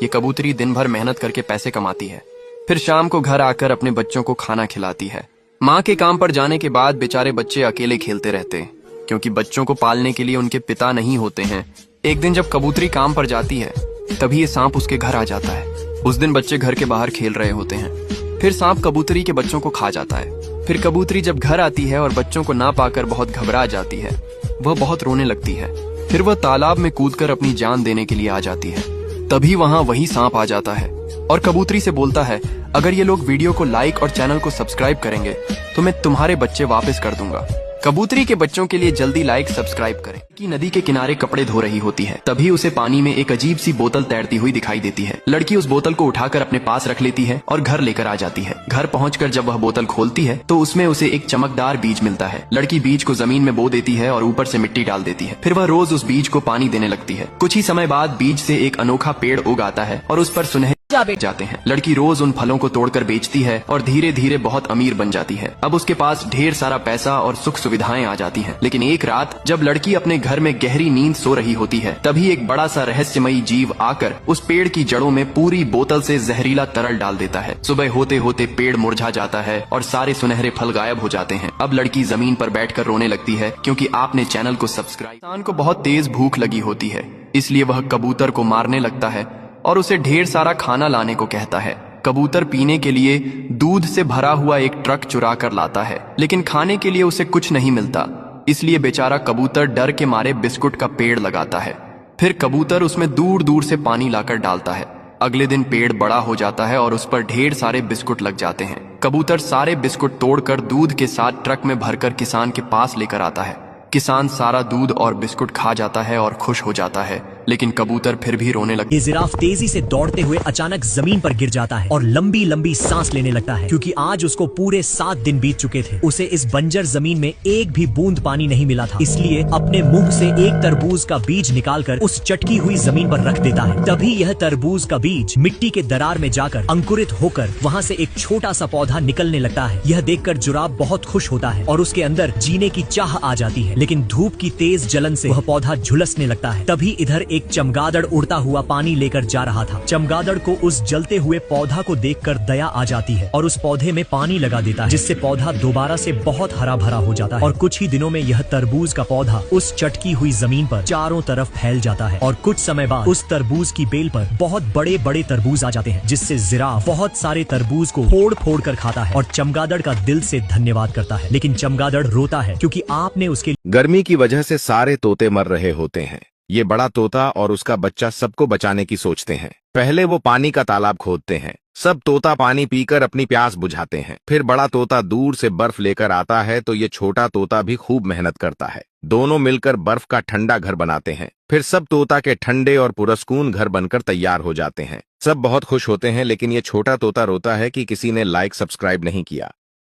ये कबूतरी दिन भर मेहनत करके पैसे कमाती है, फिर शाम को घर आकर अपने बच्चों को खाना खिलाती है। माँ के काम पर जाने के बाद बेचारे बच्चे अकेले खेलते रहते हैं, क्योंकि बच्चों को पालने के लिए उनके पिता नहीं होते हैं। एक दिन जब कबूतरी काम पर जाती है, तभी ये सांप उसके घर आ जाता है। उस दिन बच्चे घर के बाहर खेल रहे होते हैं, फिर सांप कबूतरी के बच्चों को खा जाता है। फिर कबूतरी जब घर आती है और बच्चों को ना पाकर बहुत घबरा जाती है, वह बहुत रोने लगती है। फिर वह तालाब में कूदकर अपनी जान देने के लिए आ जाती है। तभी वहाँ वही सांप आ जाता है और कबूतरी से बोलता है, अगर ये लोग वीडियो को लाइक और चैनल को सब्सक्राइब करेंगे तो मैं तुम्हारे बच्चे वापस कर दूंगा। कबूतरी के बच्चों के लिए जल्दी लाइक सब्सक्राइब करें। कि नदी के किनारे कपड़े धो रही होती है, तभी उसे पानी में एक अजीब सी बोतल तैरती हुई दिखाई देती है। लड़की उस बोतल को उठाकर अपने पास रख लेती है और घर लेकर आ जाती है। घर पहुंचकर जब वह बोतल खोलती है तो उसमें उसे एक चमकदार बीज मिलता है। लड़की बीज को जमीन में बो देती है और ऊपर से मिट्टी डाल देती है। फिर वह रोज उस बीज को पानी देने लगती है। कुछ ही समय बाद बीज से एक अनोखा पेड़ उग आता है और उस पर सुनहरे जाते हैं। लड़की रोज उन फलों को तोड़कर बेचती है और धीरे धीरे बहुत अमीर बन जाती है। अब उसके पास ढेर सारा पैसा और सुख सुविधाएं आ जाती हैं। लेकिन एक रात जब लड़की अपने घर में गहरी नींद सो रही होती है, तभी एक बड़ा सा रहस्यमयी जीव आकर उस पेड़ की जड़ों में पूरी बोतल से जहरीला तरल डाल देता है। सुबह होते होते पेड़ मुरझा जाता है और सारे सुनहरे फल गायब हो जाते हैं। अब लड़की जमीन पर बैठकर रोने लगती है, क्योंकि आपने चैनल को सब्सक्राइब। इंसान को बहुत तेज भूख लगी होती है, इसलिए वह कबूतर को मारने लगता है और उसे ढेर सारा खाना लाने को कहता है। कबूतर पीने के लिए दूध से भरा हुआ एक ट्रक चुरा कर लाता है, लेकिन खाने के लिए उसे कुछ नहीं मिलता। इसलिए बेचारा कबूतर डर के मारे बिस्कुट का पेड़ लगाता है। फिर कबूतर उसमें दूर दूर से पानी लाकर डालता है। अगले दिन पेड़ बड़ा हो जाता है और उस पर ढेर सारे बिस्कुट लग जाते हैं। कबूतर सारे बिस्कुट तोड़कर दूध के साथ ट्रक में भरकर किसान के पास लेकर आता है। किसान सारा दूध और बिस्कुट खा जाता है और खुश हो जाता है, लेकिन कबूतर फिर भी रोने लगता है। ये जिराफ तेजी से दौड़ते हुए अचानक जमीन पर गिर जाता है और लंबी लंबी सांस लेने लगता है, क्योंकि आज उसको पूरे 7 दिन बीत चुके थे। उसे इस बंजर जमीन में एक भी बूंद पानी नहीं मिला था। इसलिए अपने मुंह से एक तरबूज का बीज निकालकर उस चटकी हुई जमीन पर रख देता है। तभी यह तरबूज का बीज मिट्टी के दरार में जाकर अंकुरित होकर वहाँ से एक छोटा सा पौधा निकलने लगता है। यह देखकर जिराफ बहुत खुश होता है और उसके अंदर जीने की चाह आ जाती है, लेकिन धूप की तेज जलन से वह पौधा झुलसने लगता है। तभी इधर एक चमगादड़ उड़ता हुआ पानी लेकर जा रहा था। चमगादड़ को उस जलते हुए पौधा को देखकर दया आ जाती है और उस पौधे में पानी लगा देता है, जिससे पौधा दोबारा से बहुत हरा भरा हो जाता है। और कुछ ही दिनों में यह तरबूज का पौधा उस चटकी हुई जमीन पर चारों तरफ फैल जाता है। और कुछ समय बाद उस तरबूज की बेल पर बहुत बड़े बड़े तरबूज आ जाते हैं, जिससे जिराफ बहुत सारे तरबूज को फोड़ फोड़ कर खाता है और चमगादड़ का दिल से धन्यवाद करता है। लेकिन चमगादड़ रोता है, क्योंकि आपने उसके गर्मी की वजह से सारे तोते मर रहे होते हैं। ये बड़ा तोता और उसका बच्चा सबको बचाने की सोचते हैं। पहले वो पानी का तालाब खोदते हैं। सब तोता पानी पीकर अपनी प्यास बुझाते हैं। फिर बड़ा तोता दूर से बर्फ लेकर आता है, तो ये छोटा तोता भी खूब मेहनत करता है। दोनों मिलकर बर्फ का ठंडा घर बनाते हैं। फिर सब तोता के ठंडे और पुरस्कून घर बनकर तैयार हो जाते हैं। सब बहुत खुश होते हैं, लेकिन ये छोटा तोता रोता है कि किसी ने लाइक सब्सक्राइब नहीं किया।